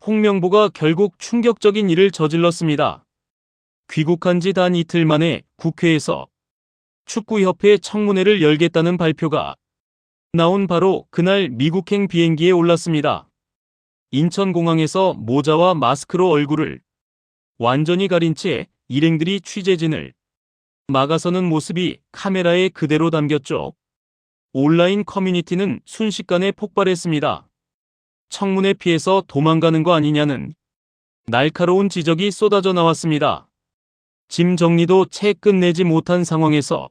홍명보가 결국 충격적인 일을 저질렀습니다. 귀국한 지 단 이틀 만에 국회에서 축구협회 청문회를 열겠다는 발표가 나온 바로 그날 미국행 비행기에 올랐습니다. 인천공항에서 모자와 마스크로 얼굴을 완전히 가린 채 일행들이 취재진을 막아서는 모습이 카메라에 그대로 담겼죠. 온라인 커뮤니티는 순식간에 폭발했습니다. 청문회 피해서 도망가는 거 아니냐는 날카로운 지적이 쏟아져 나왔습니다. 짐 정리도 채 끝내지 못한 상황에서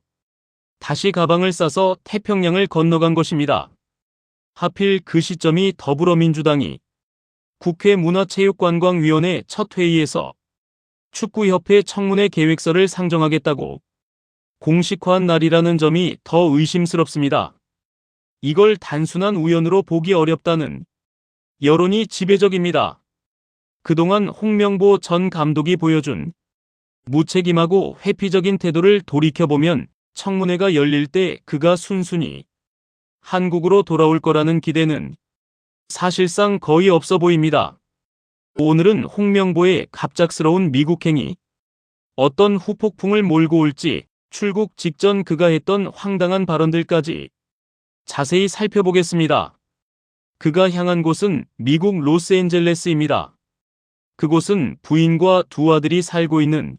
다시 가방을 싸서 태평양을 건너간 것입니다. 하필 그 시점이 더불어민주당이 국회 문화체육관광위원회 첫 회의에서 축구협회 청문회 계획서를 상정하겠다고 공식화한 날이라는 점이 더 의심스럽습니다. 이걸 단순한 우연으로 보기 어렵다는 여론이 지배적입니다. 그동안 홍명보 전 감독이 보여준 무책임하고 회피적인 태도를 돌이켜보면 청문회가 열릴 때 그가 순순히 한국으로 돌아올 거라는 기대는 사실상 거의 없어 보입니다. 오늘은 홍명보의 갑작스러운 미국행이 어떤 후폭풍을 몰고 올지, 출국 직전 그가 했던 황당한 발언들까지 자세히 살펴보겠습니다. 그가 향한 곳은 미국 로스앤젤레스입니다. 그곳은 부인과 두 아들이 살고 있는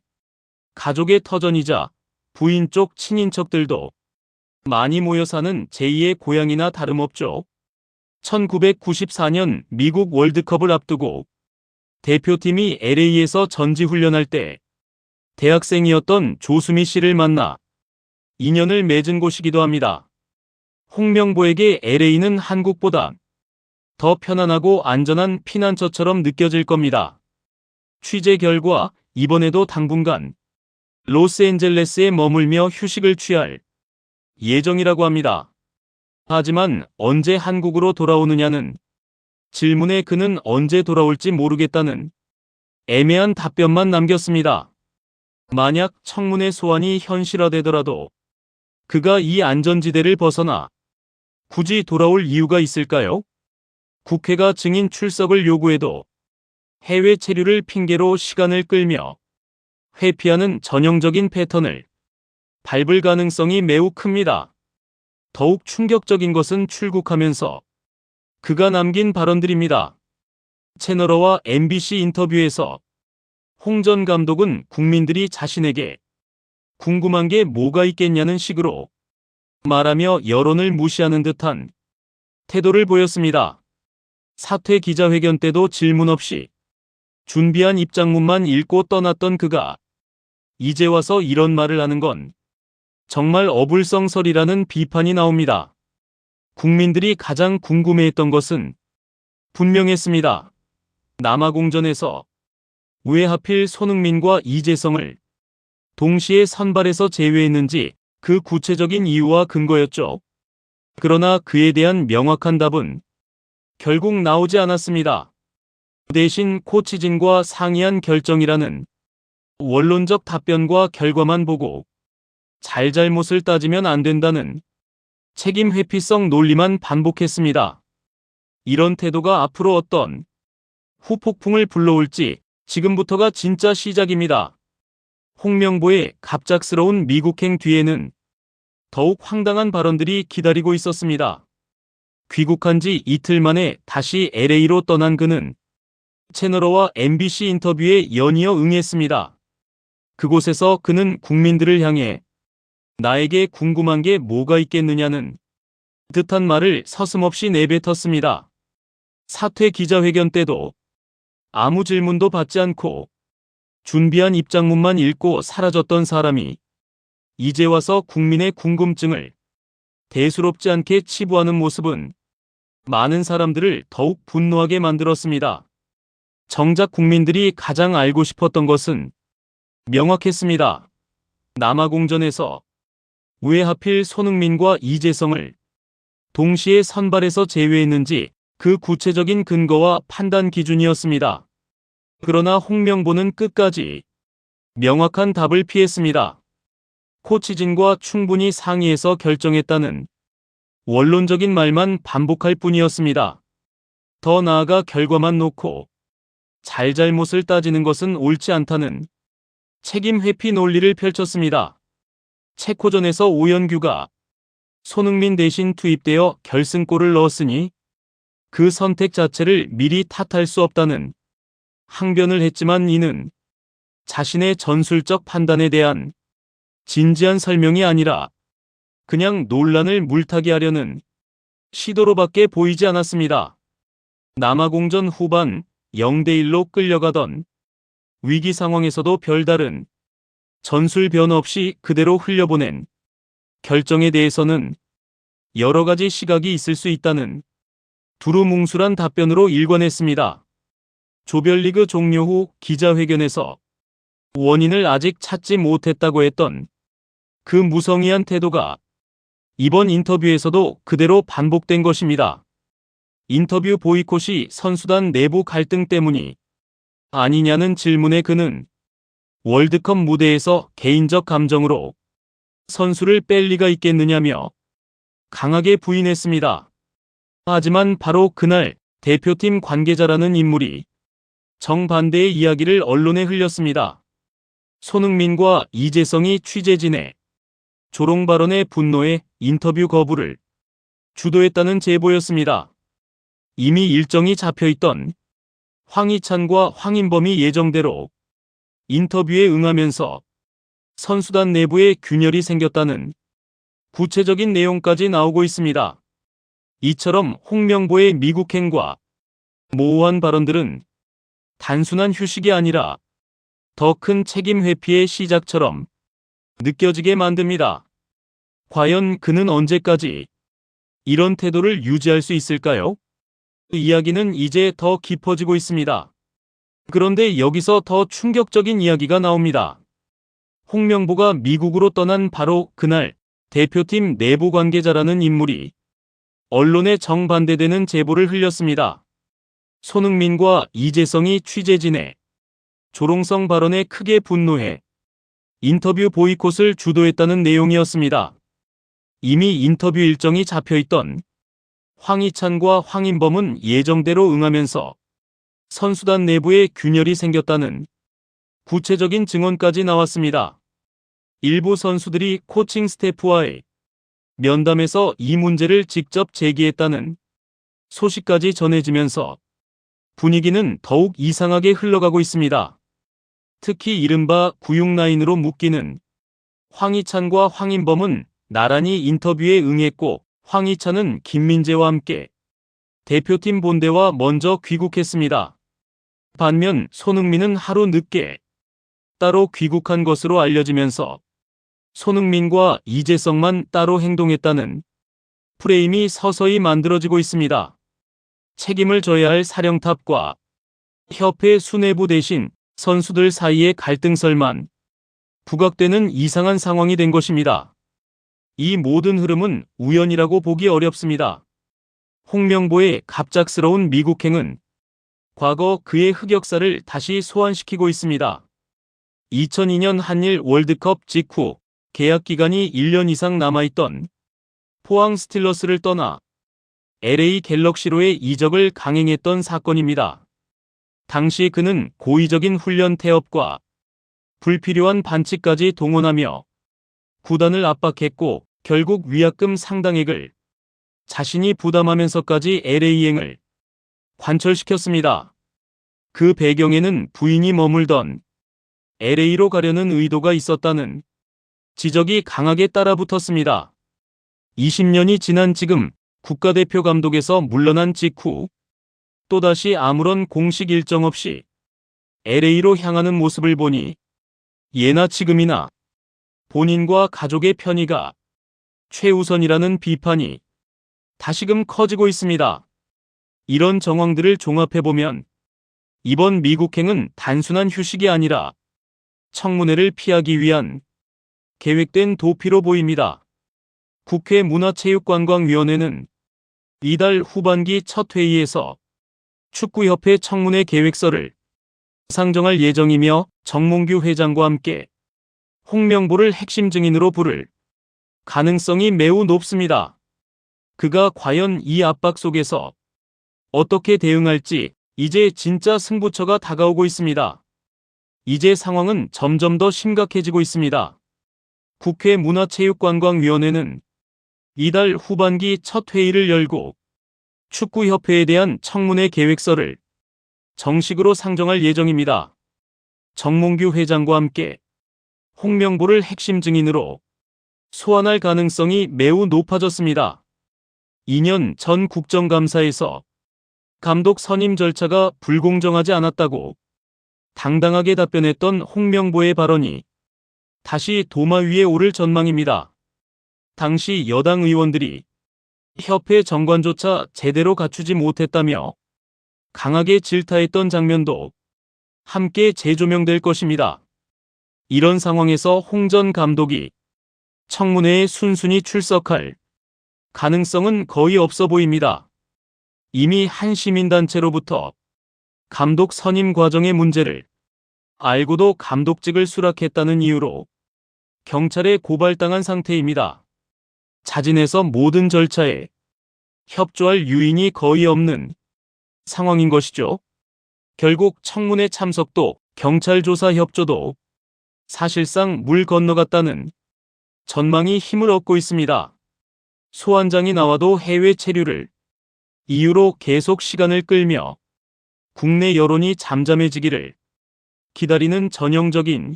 가족의 터전이자 부인 쪽 친인척들도 많이 모여 사는 제2의 고향이나 다름없죠. 1994년 미국 월드컵을 앞두고 대표팀이 LA에서 전지훈련할 때 대학생이었던 조수미 씨를 만나 인연을 맺은 곳이기도 합니다. 홍명보에게 LA는 한국보다 더 편안하고 안전한 피난처처럼 느껴질 겁니다. 취재 결과 이번에도 당분간 로스앤젤레스에 머물며 휴식을 취할 예정이라고 합니다. 하지만 언제 한국으로 돌아오느냐는 질문에 그는 언제 돌아올지 모르겠다는 애매한 답변만 남겼습니다. 만약 청문회 소환이 현실화되더라도 그가 이 안전지대를 벗어나 굳이 돌아올 이유가 있을까요? 국회가 증인 출석을 요구해도 해외 체류를 핑계로 시간을 끌며 회피하는 전형적인 패턴을 밟을 가능성이 매우 큽니다. 더욱 충격적인 것은 출국하면서 그가 남긴 발언들입니다. 채널A와 MBC 인터뷰에서 홍 전 감독은 국민들이 자신에게 궁금한 게 뭐가 있겠냐는 식으로 말하며 여론을 무시하는 듯한 태도를 보였습니다. 사퇴 기자회견 때도 질문 없이 준비한 입장문만 읽고 떠났던 그가 이제 와서 이런 말을 하는 건 정말 어불성설이라는 비판이 나옵니다. 국민들이 가장 궁금해했던 것은 분명했습니다. 남아공전에서 왜 하필 손흥민과 이재성을 동시에 선발해서 제외했는지 그 구체적인 이유와 근거였죠. 그러나 그에 대한 명확한 답은 결국 나오지 않았습니다. 대신 코치진과 상의한 결정이라는 원론적 답변과 결과만 보고 잘잘못을 따지면 안 된다는 책임 회피성 논리만 반복했습니다. 이런 태도가 앞으로 어떤 후폭풍을 불러올지 지금부터가 진짜 시작입니다. 홍명보의 갑작스러운 미국행 뒤에는 더욱 황당한 발언들이 기다리고 있었습니다. 귀국한 지 이틀 만에 다시 LA로 떠난 그는 채널A와 MBC 인터뷰에 연이어 응했습니다. 그곳에서 그는 국민들을 향해 나에게 궁금한 게 뭐가 있겠느냐는 듯한 말을 서슴없이 내뱉었습니다. 사퇴 기자회견 때도 아무 질문도 받지 않고 준비한 입장문만 읽고 사라졌던 사람이 이제 와서 국민의 궁금증을 대수롭지 않게 치부하는 모습은 많은 사람들을 더욱 분노하게 만들었습니다. 정작 국민들이 가장 알고 싶었던 것은 명확했습니다. 남아공전에서 왜 하필 손흥민과 이재성을 동시에 선발해서 제외했는지 그 구체적인 근거와 판단 기준이었습니다. 그러나 홍명보는 끝까지 명확한 답을 피했습니다. 코치진과 충분히 상의해서 결정했다는 원론적인 말만 반복할 뿐이었습니다. 더 나아가 결과만 놓고 잘잘못을 따지는 것은 옳지 않다는 책임 회피 논리를 펼쳤습니다. 체코전에서 오연규가 손흥민 대신 투입되어 결승골을 넣었으니 그 선택 자체를 미리 탓할 수 없다는 항변을 했지만 이는 자신의 전술적 판단에 대한 진지한 설명이 아니라 그냥 논란을 물타기 하려는 시도로밖에 보이지 않았습니다. 남아공전 후반 0대1로 끌려가던 위기 상황에서도 별다른 전술 변화 없이 그대로 흘려보낸 결정에 대해서는 여러 가지 시각이 있을 수 있다는 두루뭉술한 답변으로 일관했습니다. 조별리그 종료 후 기자회견에서 원인을 아직 찾지 못했다고 했던 그 무성의한 태도가 이번 인터뷰에서도 그대로 반복된 것입니다. 인터뷰 보이콧이 선수단 내부 갈등 때문이 아니냐는 질문에 그는 월드컵 무대에서 개인적 감정으로 선수를 뺄 리가 있겠느냐며 강하게 부인했습니다. 하지만 바로 그날 대표팀 관계자라는 인물이 정반대의 이야기를 언론에 흘렸습니다. 손흥민과 이재성이 취재진의 조롱 발언에 분노해 인터뷰 거부를 주도했다는 제보였습니다. 이미 일정이 잡혀있던 황희찬과 황인범이 예정대로 인터뷰에 응하면서 선수단 내부에 균열이 생겼다는 구체적인 내용까지 나오고 있습니다. 이처럼 홍명보의 미국행과 모호한 발언들은 단순한 휴식이 아니라 더 큰 책임 회피의 시작처럼 느껴지게 만듭니다. 과연 그는 언제까지 이런 태도를 유지할 수 있을까요? 이야기는 이제 더 깊어지고 있습니다. 그런데 여기서 더 충격적인 이야기가 나옵니다. 홍명보가 미국으로 떠난 바로 그날 대표팀 내부 관계자라는 인물이 언론에 정반대되는 제보를 흘렸습니다. 손흥민과 이재성이 취재진의 조롱성 발언에 크게 분노해 인터뷰 보이콧을 주도했다는 내용이었습니다. 이미 인터뷰 일정이 잡혀있던 황희찬과 황인범은 예정대로 응하면서 선수단 내부에 균열이 생겼다는 구체적인 증언까지 나왔습니다. 일부 선수들이 코칭 스태프와의 면담에서 이 문제를 직접 제기했다는 소식까지 전해지면서 분위기는 더욱 이상하게 흘러가고 있습니다. 특히 이른바 구육라인으로 묶이는 황희찬과 황인범은 나란히 인터뷰에 응했고 황희찬은 김민재와 함께 대표팀 본대와 먼저 귀국했습니다. 반면 손흥민은 하루 늦게 따로 귀국한 것으로 알려지면서 손흥민과 이재성만 따로 행동했다는 프레임이 서서히 만들어지고 있습니다. 책임을 져야 할 사령탑과 협회 수뇌부 대신 선수들 사이의 갈등설만 부각되는 이상한 상황이 된 것입니다. 이 모든 흐름은 우연이라고 보기 어렵습니다. 홍명보의 갑작스러운 미국행은 과거 그의 흑역사를 다시 소환시키고 있습니다. 2002년 한일 월드컵 직후 계약 기간이 1년 이상 남아있던 포항 스틸러스를 떠나 LA 갤럭시로의 이적을 강행했던 사건입니다. 당시 그는 고의적인 훈련 태업과 불필요한 반칙까지 동원하며 구단을 압박했고 결국 위약금 상당액을 자신이 부담하면서까지 LA행을 관철시켰습니다. 그 배경에는 부인이 머물던 LA로 가려는 의도가 있었다는 지적이 강하게 따라붙었습니다. 20년이 지난 지금 국가대표 감독에서 물러난 직후 또다시 아무런 공식 일정 없이 LA로 향하는 모습을 보니 예나 지금이나 본인과 가족의 편의가 최우선이라는 비판이 다시금 커지고 있습니다. 이런 정황들을 종합해보면 이번 미국행은 단순한 휴식이 아니라 청문회를 피하기 위한 계획된 도피로 보입니다. 국회 문화체육관광위원회는 이달 후반기 첫 회의에서 축구협회 청문회 계획서를 상정할 예정이며 정몽규 회장과 함께 홍명보를 핵심 증인으로 부를 가능성이 매우 높습니다. 그가 과연 이 압박 속에서 어떻게 대응할지 이제 진짜 승부처가 다가오고 있습니다. 이제 상황은 점점 더 심각해지고 있습니다. 국회 문화체육관광위원회는 이달 후반기 첫 회의를 열고 축구협회에 대한 청문회 계획서를 정식으로 상정할 예정입니다. 정몽규 회장과 함께 홍명보를 핵심 증인으로 소환할 가능성이 매우 높아졌습니다. 2년 전 국정감사에서 감독 선임 절차가 불공정하지 않았다고 당당하게 답변했던 홍명보의 발언이 다시 도마 위에 오를 전망입니다. 당시 여당 의원들이 협회 정관조차 제대로 갖추지 못했다며 강하게 질타했던 장면도 함께 재조명될 것입니다. 이런 상황에서 홍 전 감독이 청문회에 순순히 출석할 가능성은 거의 없어 보입니다. 이미 한 시민단체로부터 감독 선임 과정의 문제를 알고도 감독직을 수락했다는 이유로 경찰에 고발당한 상태입니다. 자진해서 모든 절차에 협조할 유인이 거의 없는 상황인 것이죠. 결국 청문회 참석도 경찰 조사 협조도 사실상 물 건너갔다는 전망이 힘을 얻고 있습니다. 소환장이 나와도 해외 체류를 이유로 계속 시간을 끌며 국내 여론이 잠잠해지기를 기다리는 전형적인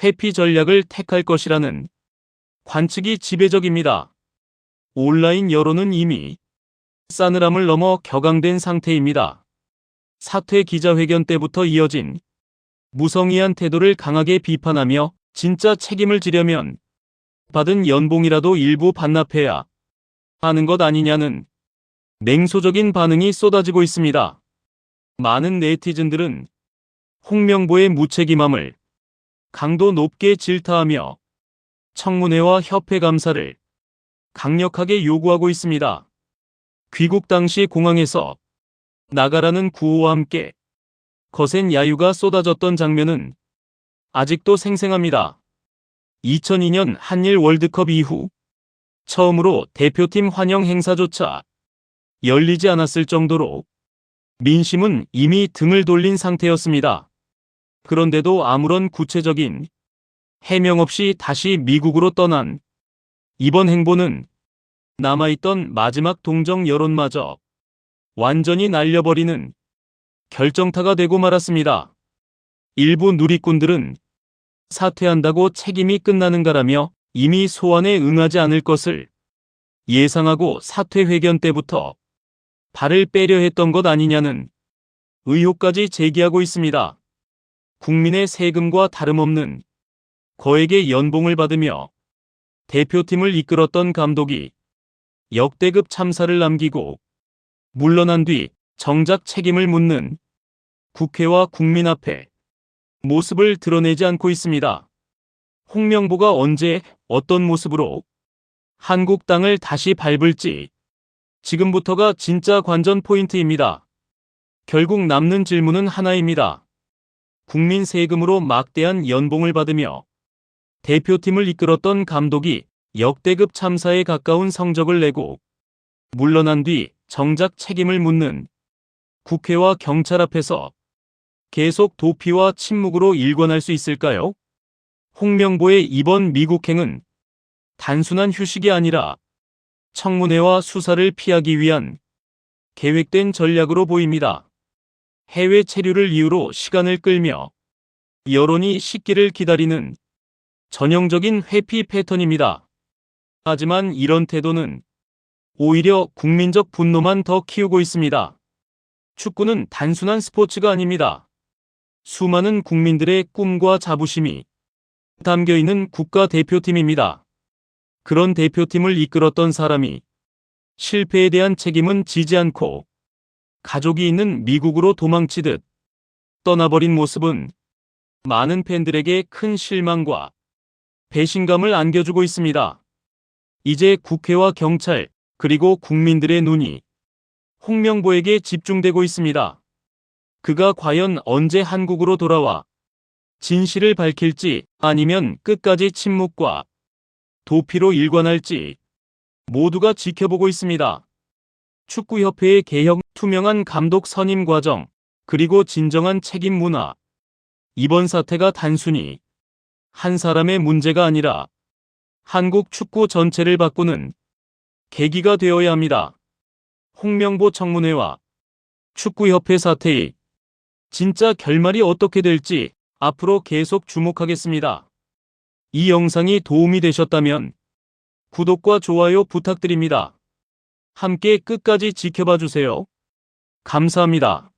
회피 전략을 택할 것이라는 관측이 지배적입니다. 온라인 여론은 이미 싸늘함을 넘어 격앙된 상태입니다. 사퇴 기자회견 때부터 이어진 무성의한 태도를 강하게 비판하며 진짜 책임을 지려면 받은 연봉이라도 일부 반납해야 하는 것 아니냐는 냉소적인 반응이 쏟아지고 있습니다. 많은 네티즌들은 홍명보의 무책임함을 강도 높게 질타하며 청문회와 협회 감사를 강력하게 요구하고 있습니다. 귀국 당시 공항에서 나가라는 구호와 함께 거센 야유가 쏟아졌던 장면은 아직도 생생합니다. 2002년 한일 월드컵 이후 처음으로 대표팀 환영 행사조차 열리지 않았을 정도로 민심은 이미 등을 돌린 상태였습니다. 그런데도 아무런 구체적인 해명 없이 다시 미국으로 떠난 이번 행보는 남아있던 마지막 동정 여론마저 완전히 날려버리는 결정타가 되고 말았습니다. 일부 누리꾼들은 사퇴한다고 책임이 끝나는가라며 이미 소환에 응하지 않을 것을 예상하고 사퇴 회견 때부터 발을 빼려 했던 것 아니냐는 의혹까지 제기하고 있습니다. 국민의 세금과 다름없는 거액의 연봉을 받으며 대표팀을 이끌었던 감독이 역대급 참사를 남기고 물러난 뒤 정작 책임을 묻는 국회와 국민 앞에 모습을 드러내지 않고 있습니다. 홍명보가 언제 어떤 모습으로 한국 땅을 다시 밟을지 지금부터가 진짜 관전 포인트입니다. 결국 남는 질문은 하나입니다. 국민 세금으로 막대한 연봉을 받으며 대표팀을 이끌었던 감독이 역대급 참사에 가까운 성적을 내고 물러난 뒤 정작 책임을 묻는 국회와 경찰 앞에서 계속 도피와 침묵으로 일관할 수 있을까요? 홍명보의 이번 미국행은 단순한 휴식이 아니라 청문회와 수사를 피하기 위한 계획된 전략으로 보입니다. 해외 체류를 이유로 시간을 끌며 여론이 식기를 기다리는 전형적인 회피 패턴입니다. 하지만 이런 태도는 오히려 국민적 분노만 더 키우고 있습니다. 축구는 단순한 스포츠가 아닙니다. 수많은 국민들의 꿈과 자부심이 담겨있는 국가대표팀입니다. 그런 대표팀을 이끌었던 사람이 실패에 대한 책임은 지지 않고 가족이 있는 미국으로 도망치듯 떠나버린 모습은 많은 팬들에게 큰 실망과 배신감을 안겨주고 있습니다. 이제 국회와 경찰 그리고 국민들의 눈이 홍명보에게 집중되고 있습니다. 그가 과연 언제 한국으로 돌아와 진실을 밝힐지 아니면 끝까지 침묵과 도피로 일관할지 모두가 지켜보고 있습니다. 축구협회의 개혁, 투명한 감독 선임 과정, 그리고 진정한 책임 문화. 이번 사태가 단순히 한 사람의 문제가 아니라 한국 축구 전체를 바꾸는 계기가 되어야 합니다. 홍명보 청문회와 축구협회 사태의 진짜 결말이 어떻게 될지 앞으로 계속 주목하겠습니다. 이 영상이 도움이 되셨다면 구독과 좋아요 부탁드립니다. 함께 끝까지 지켜봐 주세요. 감사합니다.